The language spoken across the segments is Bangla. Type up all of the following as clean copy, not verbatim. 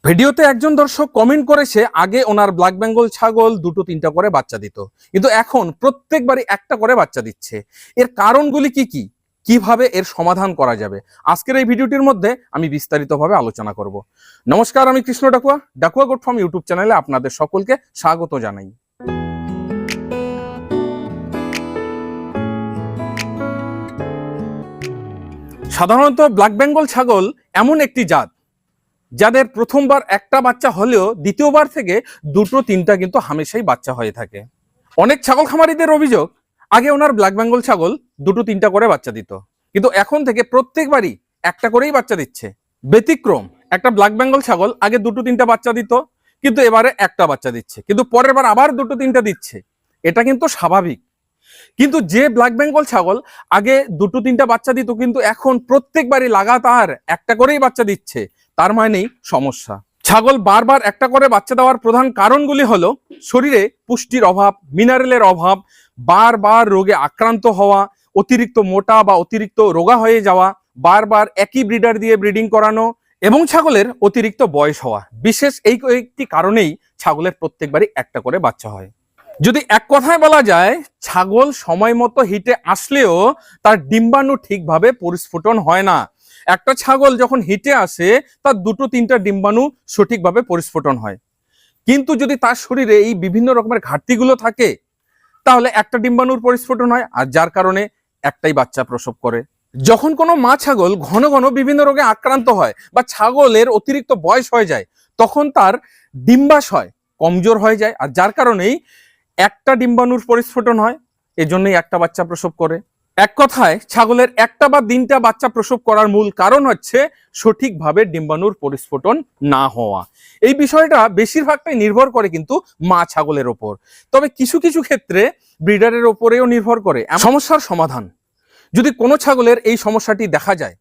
ভিডিওতে একজন দর্শক কমেন্ট করেছে আগে ওনার ব্ল্যাক বেঙ্গল ছাগল দুটো তিনটা করে বাচ্চা দিত, কিন্তু এখন প্রত্যেকবারই একটা করে বাচ্চা দিচ্ছে। এর কারণগুলি কি কি, কিভাবে এর সমাধান করা যাবে, আজকের এই ভিডিওটির মধ্যে আমি বিস্তারিতভাবে আলোচনা করব। নমস্কার, আমি Krishna Dakua, Dakua goat farm YouTube চ্যানেলে আপনাদের সকলকে স্বাগত জানাই। সাধারণত ব্ল্যাক বেঙ্গল ছাগল এমন একটি জাত যাদের প্রথমবার একটা বাচ্চা হলেও দ্বিতীয়বার থেকে দুটো তিনটা কিন্তু হামেশাই বাচ্চা হয়ে থাকে। অনেক ছাগল খামারিদের অভিযোগ আগে ওনার ব্ল্যাক বেঙ্গল ছাগল দুটো তিনটা করে বাচ্চা দিত, কিন্তু এখন থেকে প্রত্যেকবারই একটা করেই বাচ্চা দিচ্ছে। ব্যতিক্রম একটা ব্ল্যাক বেঙ্গল ছাগল আগে দুটো তিনটা বাচ্চা দিত, কিন্তু এবারে একটা বাচ্চা দিচ্ছে, কিন্তু পরের বার আবার দুটো তিনটা দিচ্ছে। এটা কিন্তু স্বাভাবিক। কিন্তু যে ব্ল্যাক বেঙ্গল ছাগল আগে দুটো তিনটা বাচ্চা দিত কিন্তু এখন প্রত্যেকবারই লাগাতার একটা করেই বাচ্চা দিচ্ছে, তার মানেই সমস্যা। ছাগল বারবার একটা করে বাচ্চা দেওয়ার প্রধান কারণগুলি হলো শরীরে পুষ্টির অভাব, মিনারেলের অভাব, বারবার রোগে আক্রান্ত হওয়া, অতিরিক্ত মোটা বা অতিরিক্ত রোগা হয়ে যাওয়া, বারবার একই ব্রিডার দিয়ে ব্রিডিং করানো এবং ছাগলের অতিরিক্ত বয়স হওয়া। বিশেষ এই কয়েকটি কারণেই ছাগলের প্রত্যেকবারই একটা করে বাচ্চা হয়। যদি এক কথায় বলা যায়, ছাগল সময় মতো হিটে আসলেও তার ডিম্বাণু ঠিকভাবে পরিস্ফুটন হয় না। একটা ছাগল যখন হিটে আসে তার দুটো তিনটা ডিম্বাণু সঠিকভাবে পরিস্ফুটন হয়, কিন্তু যদি তার শরীরে এই বিভিন্ন রকমের ঘাটতিগুলো থাকে তাহলে একটা ডিম্বাণুর পরিস্ফুটন হয়, আর যার কারণে একটাই বাচ্চা প্রসব করে। যখন কোনো মা ছাগল ঘন ঘন বিভিন্ন রোগে আক্রান্ত হয় বা ছাগলের অতিরিক্ত বয়স হয়ে যায়, তখন তার ডিম্বাশয় কমজোর হয়ে যায়, আর যার কারণেই একটা ডিম্বাণুর পরিস্ফুটন হয়, এজন্যই একটা বাচ্চা প্রসব করে। এক কথায় ছাগলের একটা বা তিনটা বাচ্চা প্রসব করার মূল কারণ হচ্ছে সঠিকভাবে ডিম্বাণুর পরিস্ফুটন না হওয়া। এই বিষয়টা বেশিরভাগটাই নির্ভর করে কিন্তু মা ছাগলের ওপর, তবে কিছু কিছু ক্ষেত্রে ব্রিডারের ওপরেও নির্ভর করে। সমস্যার সমাধান: যদি কোনো ছাগলের এই সমস্যাটি দেখা যায়,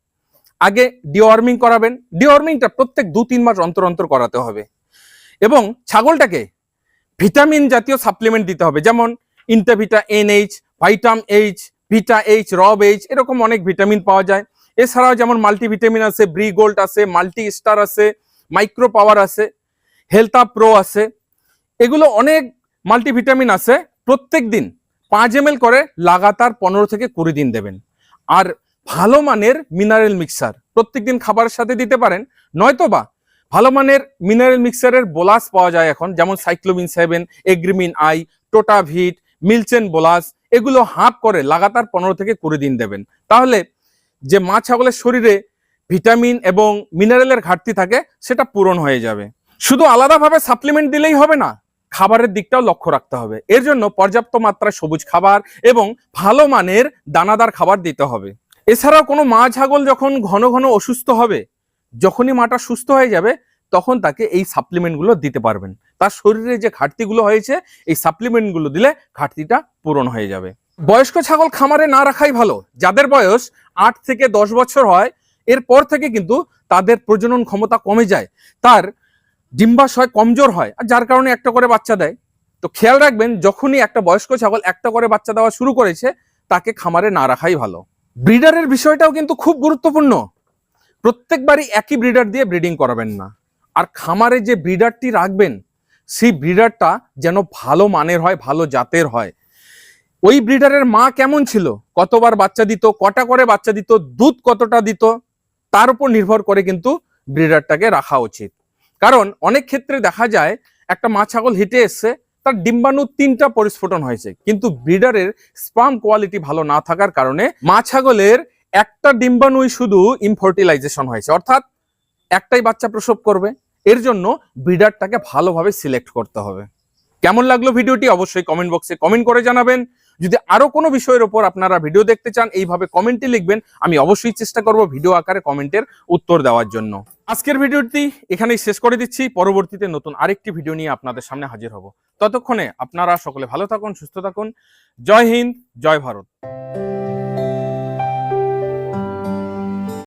আগে ডিওয়ার্মিং করাবেন। ডিওয়ার্মিংটা প্রত্যেক 2-3 মাস অন্তর অন্তর করাতে হবে এবং ছাগলটাকে ভিটামিন জাতীয় সাপ্লিমেন্ট দিতে হবে, যেমন ইন্টাভিটা NH, ভাইটাম H, ভিটা H, রব H, এরকম অনেক ভিটামিন পাওয়া যায়। এছাড়াও যেমন মাল্টিভিটামিন আছে, ব্রি গোল্ড আছে, মাল্টি স্টার আছে, মাইক্রো পাওয়ার আছে, হেলথা প্রো আছে, এগুলো অনেক মাল্টিভিটামিন আছে। প্রত্যেক দিন 5 ml করে লাগাতার 15 থেকে 20 দিন দেবেন। আর ভালো মানের মিনারেল মিক্সার প্রত্যেকদিন খাবারের সাথে দিতে পারেন, নয়তোবা ভালো মানের মিনারেল মিক্সারের বোলাস পাওয়া যায় এখন, যেমন সাইক্লোবিন 7, এগ্রিমিন আই, টোটাভিট, মিলচেন বোলাস, এগুলো হাফ করে লাগাতার 15 থেকে 20 দিন দেবেন। তাহলে যে মা ছাগলের শরীরে ভিটামিন এবং মিনারেলের ঘাটতি থাকে সেটা পূরণ হয়ে যাবে। শুধু আলাদাভাবে সাপ্লিমেন্ট দিলেই হবে না, খাবারের দিকটাও লক্ষ্য রাখতে হবে। এর জন্য পর্যাপ্ত মাত্রায় সবুজ খাবার এবং ভালো মানের দানাদার খাবার দিতে হবে। এছাড়াও কোনো মা ছাগল যখন ঘন ঘন অসুস্থ হবে, যখনই মাটা সুস্থ হয়ে যাবে তখন তাকে এই সাপ্লিমেন্টগুলো দিতে পারবেন। তার শরীরে যে ঘাটতিগুলো হয়েছে এই সাপ্লিমেন্টগুলো দিলে ঘাটতিটা পূরণ হয়ে যাবে। বয়স্ক ছাগল খামারে না রাখাই ভালো। যাদের বয়স 8 থেকে 10 বছর হয়, এরপর থেকে কিন্তু তাদের প্রজনন ক্ষমতা কমে যায়, তার ডিম্বাশয় কমজোর হয়, আর যার কারণে একটা করে বাচ্চা দেয়। তো খেয়াল রাখবেন, যখনই একটা বয়স্ক ছাগল একটা করে বাচ্চা দেওয়া শুরু করেছে তাকে খামারে না রাখাই ভালো। ব্রিডারের বিষয়টাও কিন্তু খুব গুরুত্বপূর্ণ। প্রত্যেকবারই একই ব্রিডার দিয়ে ব্রিডিং করাবেন না, আর খামারে যে ব্রিডারটি রাখবেন সেই ব্রিডারটা যেন ভালো মানের হয়, ভালো জাতের হয়। ওই ব্রিডারের মা কেমন ছিল, কতবার বাচ্চা দিত, কটা করে বাচ্চা দিত, দুধ কতটা দিত, তার উপর নির্ভর করে কিন্তু ব্রিডারটাকে রাখা উচিত। কারণ অনেক ক্ষেত্রে দেখা যায় একটা মা ছাগল হিটে এসছে, তার ডিম্বাণু 3টা পরিস্ফুটন হয়েছে, কিন্তু ব্রিডারের স্পার্ম কোয়ালিটি ভালো না থাকার কারণে মা ছাগলের একটা ডিম্বাণুই শুধু ইনফার্টিলাইজেশন হয়েছে, অর্থাৎ একটাই বাচ্চা প্রসব করবে। এর জন্য ব্রিডারটাকে ভালোভাবে সিলেক্ট করতে হবে। কেমন লাগলো ভিডিওটি অবশ্যই কমেন্ট বক্সে কমেন্ট করে জানাবেন। যদি আরো কোনো বিষয়ের উপর আপনারা ভিডিও দেখতে চান, এইভাবে কমেন্টে লিখবেন, আমি অবশ্যই চেষ্টা করব ভিডিও আকারে কমেন্টের উত্তর দেওয়ার জন্য। আজকের ভিডিওটি এখানেই শেষ করে দিচ্ছি। পরবর্তীতে নতুন আরেকটি ভিডিও নিয়ে আপনাদের সামনে হাজির হব। ততক্ষণে আপনারা সকলে ভালো থাকুন, সুস্থ থাকুন। জয় হিন্দ, জয় ভারত।